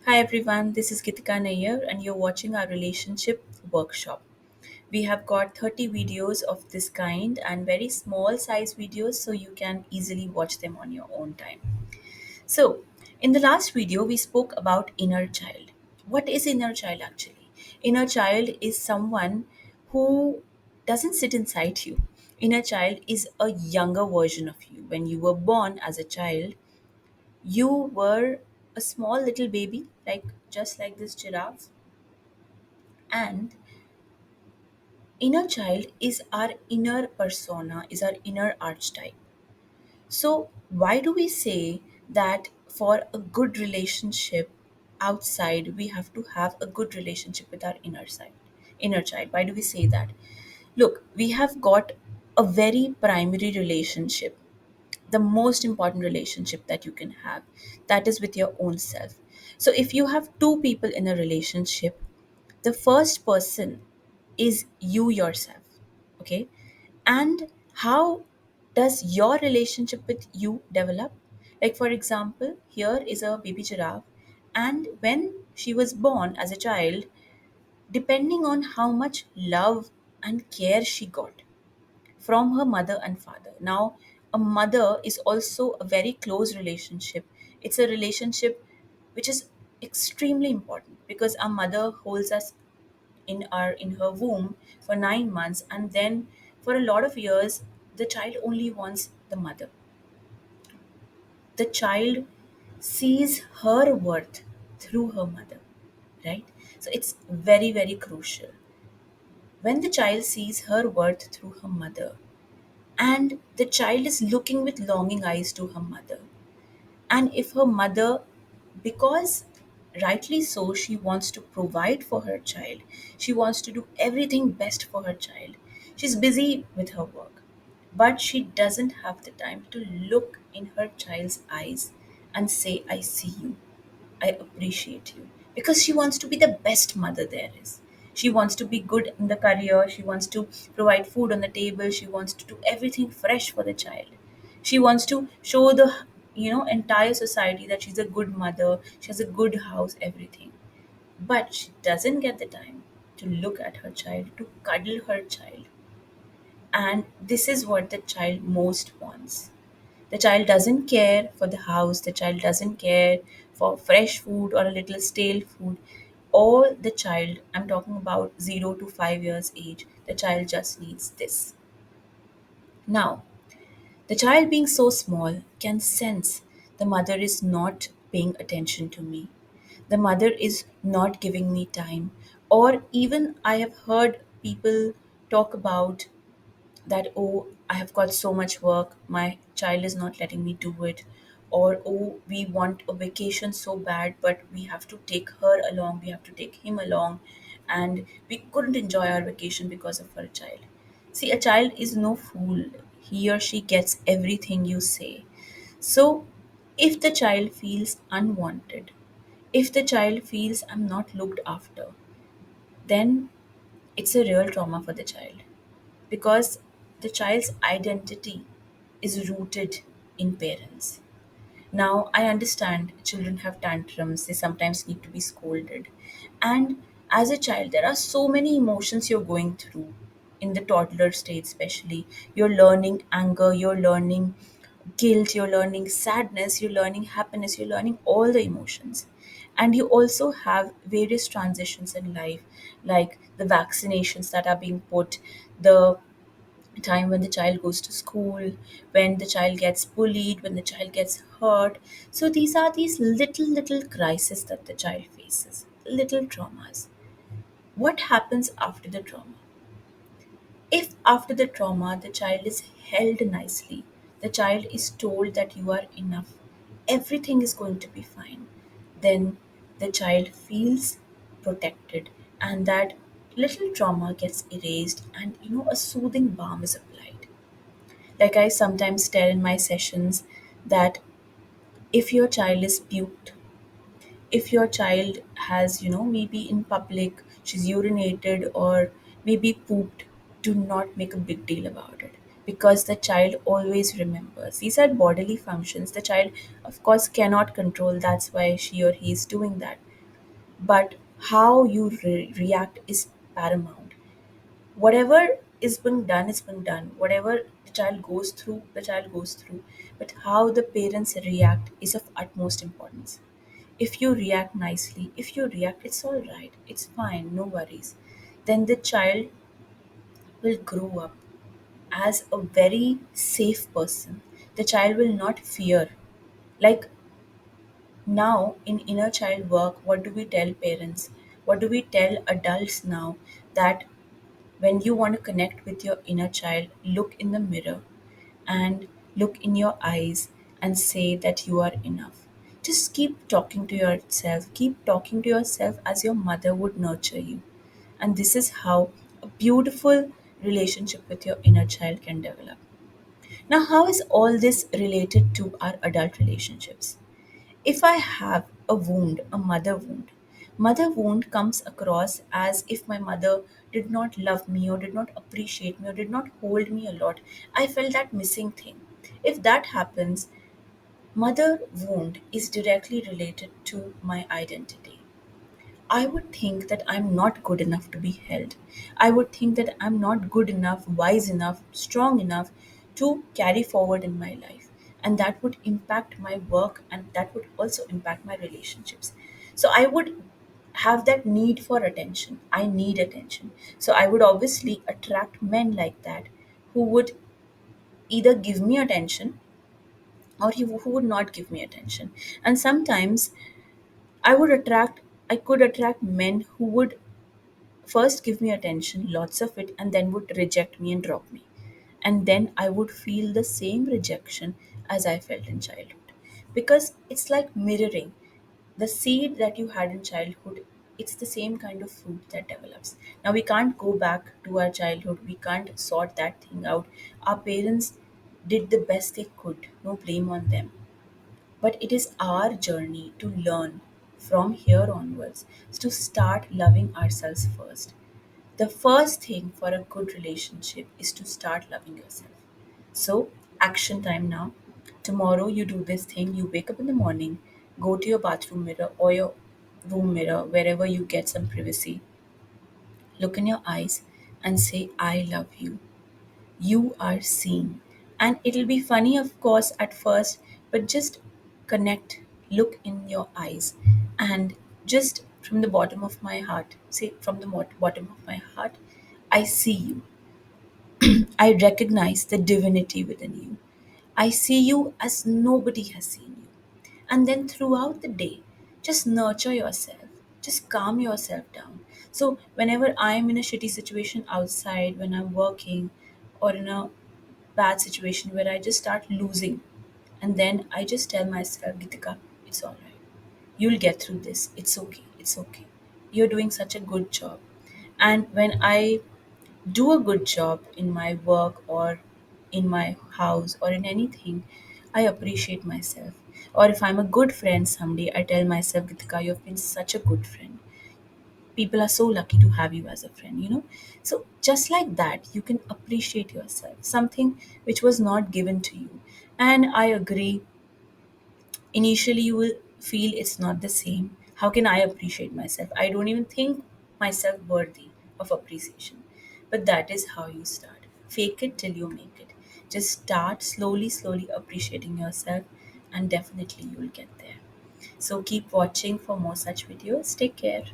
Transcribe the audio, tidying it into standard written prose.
Hi everyone, this is Geetika Nayyar and you're watching our relationship workshop. We have got 30 videos of this kind and very small size videos so you can easily watch them on your own time. So, in the last video we spoke about inner child. What is inner child actually? Inner child is someone who doesn't sit inside you. Inner child is a younger version of you. When you were born as a child, you were a small little baby, like just like this giraffe, and inner child is our inner persona, is our inner archetype. So, why do we say that for a good relationship outside, we have to have a good relationship with our inner child? Why do we say that? Look, we have got a very primary relationship, the most important relationship that you can have, that is with your own self. So if you have two people in a relationship, the first person is you yourself, okay? And how does your relationship with you develop? Like, for example, here is a baby giraffe, and when she was born as a child, depending on how much love and care she got from her mother and father. Now, a mother is also a very close relationship. It's a relationship which is extremely important because our mother holds us in her womb for 9 months, and then for a lot of years the child only wants the mother. The child sees her worth through her mother, right? So it's very crucial. When the child sees her worth through her mother, and the child is looking with longing eyes to her mother, and if her mother, because rightly so, she wants to provide for her child, she wants to do everything best for her child, she's busy with her work, but she doesn't have the time to look in her child's eyes and say, I see you, I appreciate you, because she wants to be the best mother there is. She wants to be good in the career, she wants to provide food on the table, she wants to do everything fresh for the child. She wants to show the entire society that she's a good mother, she has a good house, everything. But she doesn't get the time to look at her child, to cuddle her child. And this is what the child most wants. The child doesn't care for the house, the child doesn't care for fresh food or a little stale food. All the child, I'm talking about 0 to 5 years age, the child just needs this. Now, the child being so small can sense the mother is not paying attention to me. The mother is not giving me time. Or even I have heard people talk about that, oh, I have got so much work, my child is not letting me do it. Or, oh, we want a vacation so bad, but we have to take her along, we have to take him along, and we couldn't enjoy our vacation because of our child. See, a child is no fool, he or she gets everything you say. So if the child feels unwanted, if the child feels I'm not looked after, then it's a real trauma for the child, because the child's identity is rooted in parents. Now, I understand children have tantrums, they sometimes need to be scolded. And as a child, there are so many emotions you're going through in the toddler stage, especially. You're learning anger, you're learning guilt, you're learning sadness, you're learning happiness, you're learning all the emotions. And you also have various transitions in life, like the vaccinations that are being put, the time when the child goes to school, when the child gets bullied, when the child gets hurt. So these are these little crises that the child faces, little traumas. What happens after the trauma? If after the trauma the child is held nicely, the child is told that you are enough, everything is going to be fine, then the child feels protected, and that little trauma gets erased, and a soothing balm is applied. Like I sometimes tell in my sessions that if your child is puked, if your child has, maybe in public she's urinated or maybe pooped, do not make a big deal about it, because the child always remembers. These are bodily functions. The child, of course, cannot control. That's why she or he is doing that. but how you react is paramount. Whatever is being done is being done. Whatever the child goes through. But how the parents react is of utmost importance. If you react nicely, if you react, it's all right, it's fine, no worries, then the child will grow up as a very safe person. The child will not fear. Like now in inner child work, what do we tell parents? What do we tell adults now? That when you want to connect with your inner child, look in the mirror and look in your eyes and say that you are enough. Just keep talking to yourself. Keep talking to yourself as your mother would nurture you. And this is how a beautiful relationship with your inner child can develop. Now, how is all this related to our adult relationships? If I have a wound, a mother wound comes across as if my mother did not love me or did not appreciate me or did not hold me a lot. I felt that missing thing. If that happens, mother wound is directly related to my identity. I would think that I'm not good enough to be held. I would think that I'm not good enough, wise enough, strong enough to carry forward in my life. And that would impact my work and that would also impact my relationships. So I would have that need for attention. I need attention. So I would obviously attract men like that who would either give me attention or who would not give me attention. And sometimes I could attract men who would first give me attention, lots of it, and then would reject me and drop me. And then I would feel the same rejection as I felt in childhood. Because it's like mirroring. The seed that you had in childhood, it's the same kind of fruit that develops. Now, we can't go back to our childhood, we can't sort that thing out. Our parents did the best they could, no blame on them. But it is our journey to learn from here onwards to start loving ourselves first. The first thing for a good relationship is to start loving yourself. So, action time now. Tomorrow, you do this thing. You wake up in the morning, go to your bathroom mirror or your room mirror, wherever you get some privacy. Look in your eyes and say, I love you. You are seen. And it'll be funny, of course, at first, but just connect, look in your eyes, and just from the bottom of my heart, say, from the bottom of my heart, I see you. I recognize the divinity within you. I see you as nobody has seen you. And then throughout the day, just nurture yourself, just calm yourself down. So, whenever I'm in a shitty situation outside, when I'm working, or in a bad situation where I just start losing, and then I just tell myself, Gitika, it's all right. You'll get through this. It's okay. It's okay. You're doing such a good job. And when I do a good job in my work or in my house or in anything, I appreciate myself. Or if I'm a good friend someday, I tell myself, Gitika, you've been such a good friend. People are so lucky to have you as a friend. So, just like that, you can appreciate yourself, something which was not given to you. And I agree, initially you will feel it's not the same. How can I appreciate myself? I don't even think myself worthy of appreciation. But that is how you start. Fake it till you make it. Just start slowly, slowly appreciating yourself, and definitely you will get there. So keep watching for more such videos. Take care.